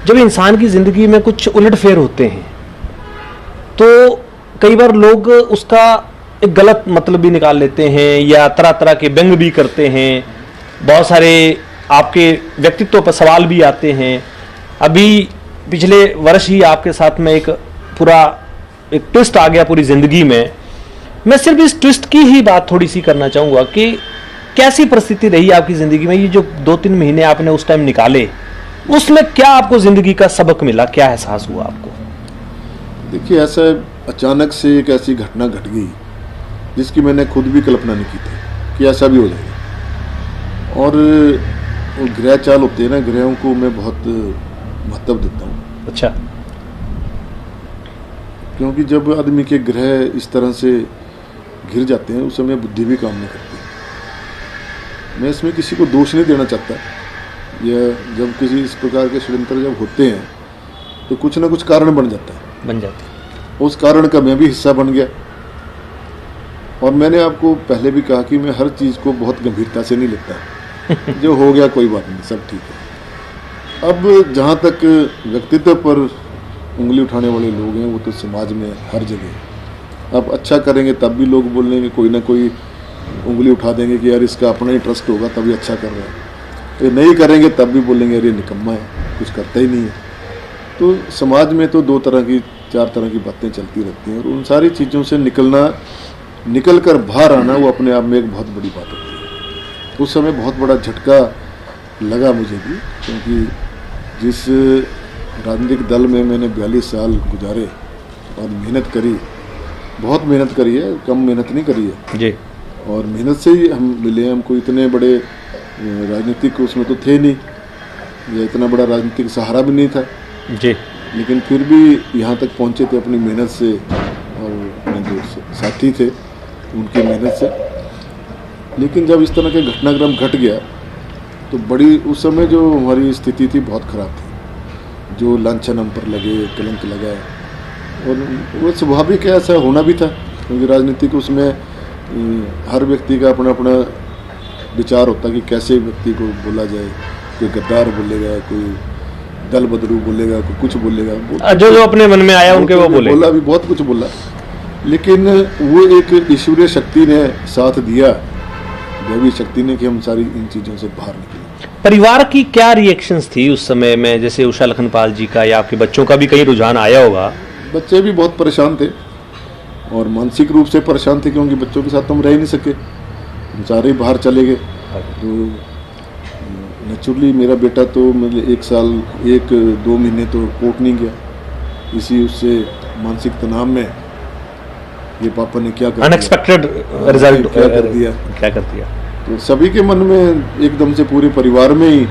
जब इंसान की ज़िंदगी में कुछ उलटफेर होते हैं तो कई बार लोग उसका एक गलत मतलब भी निकाल लेते हैं या तरह तरह के व्यंग भी करते हैं। बहुत सारे आपके व्यक्तित्व पर सवाल भी आते हैं। अभी पिछले वर्ष ही आपके साथ में एक ट्विस्ट आ गया पूरी ज़िंदगी में। मैं सिर्फ इस ट्विस्ट की ही बात थोड़ी सी करना चाहूँगा कि कैसी परिस्थिति रही आपकी ज़िंदगी में, ये जो 2-3 महीने आपने उस टाइम निकाले, उसमें क्या आपको ज़िंदगी का सबक मिला, क्या एहसास हुआ आपको? देखिए, ऐसा अचानक से एक ऐसी घटना घट गई जिसकी मैंने खुद भी कल्पना नहीं की थी कि ऐसा भी हो जाएगा। और ग्रह चाल होते हैं ना, ग्रहों को मैं बहुत महत्व देता हूँ। अच्छा। क्योंकि जब आदमी के ग्रह इस तरह से घिर जाते हैं उस समय बुद्धि भी काम नहीं करती। मैं इसमें किसी को दोष नहीं देना चाहता, या जब किसी इस प्रकार के षड्यंत्र जब होते हैं तो कुछ ना कुछ कारण बन जाता है। उस कारण का मैं भी हिस्सा बन गया। और मैंने आपको पहले भी कहा कि मैं हर चीज़ को बहुत गंभीरता से नहीं लेता। जो हो गया कोई बात नहीं, सब ठीक है। अब जहाँ तक व्यक्तित्व पर उंगली उठाने वाले लोग हैं वो तो समाज में हर जगह। अब अच्छा करेंगे तब भी लोग बोलेंगे, कोई ना कोई उंगली उठा देंगे कि यार इसका अपना ही ट्रस्ट होगा तभी अच्छा कर रहा है। तो नहीं करेंगे तब भी बोलेंगे यार ये निकम्मा है, कुछ करता ही नहीं है। तो समाज में तो 4 तरह की बातें चलती रहती हैं, और उन सारी चीज़ों से निकल कर बाहर आना वो अपने आप में एक बहुत बड़ी बात होती है। उस समय बहुत बड़ा झटका लगा मुझे भी, क्योंकि जिस राजनीतिक दल में मैंने 42 साल गुजारे और मेहनत करी, बहुत मेहनत करी है, कम मेहनत नहीं करी है जी। और मेहनत से ही हम मिले। हमको इतने बड़े राजनीतिक उसमें तो थे नहीं, या इतना बड़ा राजनीतिक सहारा भी नहीं था जी, लेकिन फिर भी यहाँ तक पहुँचे थे अपनी मेहनत से और अपने जो साथी थे उनकी मेहनत से। लेकिन जब इस तरह का घटनाक्रम घट गया तो बड़ी उस समय जो हमारी स्थिति थी बहुत ख़राब थी। जो लांछन हम पर लगे, कलंक लगा, और वो स्वाभाविक है, ऐसा होना भी था। क्योंकि राजनीतिक उसमें हर व्यक्ति का अपना अपना विचार होता कि कैसे व्यक्ति को बोला जाए। कोई गद्दार बोलेगा, कोई दल बदलू बोलेगा, कोई कुछ बोलेगा, जो अपने मन में आया उनके वो बोला भी, बहुत कुछ बोला। लेकिन वो एक ईश्वरीय शक्ति ने साथ दिया, दैवी शक्ति ने, कि हम सारी इन चीज़ों से बाहर निकले। परिवार की क्या रिएक्शंस थी उस समय में? जैसे उषा लखनपाल जी का या आपके बच्चों का भी कहीं रुझान आया होगा। बच्चे भी बहुत परेशान थे और मानसिक रूप से परेशान थे, क्योंकि बच्चों के साथ तो हम रह ही नहीं सके, हम सारे ही बाहर चले गए। तो नेचुरली मेरा बेटा तो मतलब 1 साल 1-2 महीने तो कोर्ट नहीं गया, इसी उससे मानसिक तनाव में ये पापा ने क्या कर अनएक्सपेक्टेड रिजल्ट क्या कर दिया। तो सभी के मन में एकदम से, पूरे परिवार में ही,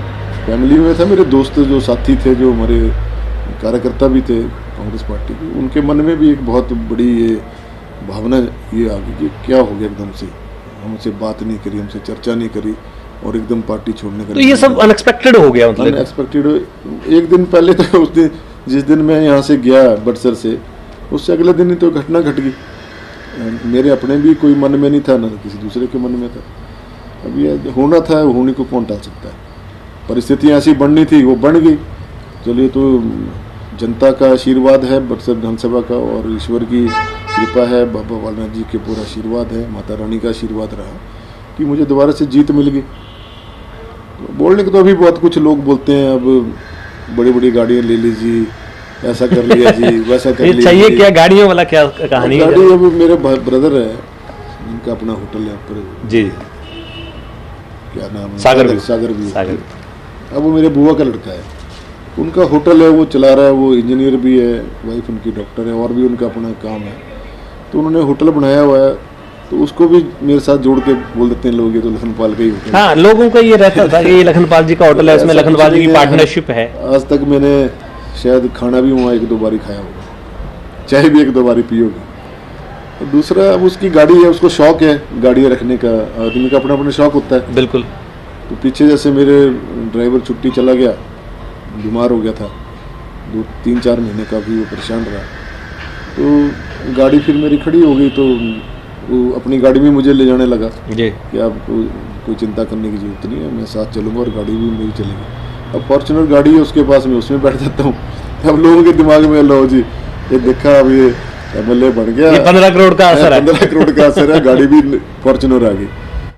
फैमिली में था, मेरे दोस्त जो साथी थे, जो हमारे कार्यकर्ता भी थे कांग्रेस पार्टी के, उनके मन में भी एक बहुत बड़ी ये भावना ये आ गई कि क्या हो गया एकदम से, हमसे बात नहीं करी, हमसे चर्चा नहीं करी और एकदम पार्टी छोड़ने का। तो ये सब अनएक्सपेक्टेड हो गया, मतलब अनएक्सपेक्टेड। एक दिन पहले तो उस दिन जिस दिन मैं यहाँ से गया बड़सर से, उससे अगले दिन ही तो घटना घट गई। मेरे अपने भी कोई मन में नहीं था, ना किसी दूसरे के मन में था। अब ये होना था, होने को कौन टाल सकता है। परिस्थितियाँ ऐसी बननी थी, वो बन गई। चलिए, तो जनता का आशीर्वाद है बड़सर विधानसभा का, और ईश्वर की कृपा है, बाबा वालनाथ जी के पूरा आशीर्वाद है, माता रानी का आशीर्वाद रहा कि मुझे दोबारा से जीत मिल गई। तो बोलने को तो अभी बहुत कुछ लोग बोलते हैं, अब बड़ी बड़ी गाड़ियाँ ले लीजिए, ऐसा कर लिया जी, वैसा कर लिया। चाहिए क्या गाड़ियों वाला, क्या कहानी है? गाड़ी, अब मेरे ब्रदर है, उनका अपना होटल है ऊपर जी, क्या नाम है, सागर भी। अब वो मेरे बुआ का लड़का है, उनका होटल है, वो चला रहा है, वो इंजीनियर भी है, वाइफ उनकी डॉक्टर है, और भी उनका अपना काम है। तो उन्होंने होटल बनाया हुआ है, तो उसको भी मेरे साथ जोड़ के बोल देते हैं लोग, ये तो लखनपाल का ही होटल। हाँ, लोगों का ये रहता था कि ये लखनपाल जी का होटल है, उसमें लखनपाल जी की पार्टनरशिप है। आज तक मैंने शायद खाना भी वहाँ 1-2 बार खाया होगा, चाय भी 1-2 बार पी होगी। और दूसरा, अब उसकी गाड़ी है, उसको शौक है गाड़ियाँ रखने का, आदमी का अपना अपना शौक होता है। बिल्कुल। तो पीछे जैसे मेरे ड्राइवर छुट्टी चला गया, बीमार हो गया था, 2-3-4 महीने का भी वो परेशान रहा, तो गाड़ी फिर मेरी खड़ी हो गई। तो वो अपनी गाड़ी में मुझे ले जाने लगा जी, कि आप कोई चिंता करने की जरूरत नहीं है, मैं साथ चलूँगा और गाड़ी भी मेरी चलेगी। अब फॉर्च्यूनर गाड़ी है उसके पास, में उसमें बैठ जाता हूँ। अब लोगों के दिमाग में लो जी ये देखा, अब ये MLA बन गया, ये 15 करोड़ का असर है। 15 करोड़ का असर है, गाड़ी भी फॉर्च्यूनर आ गई।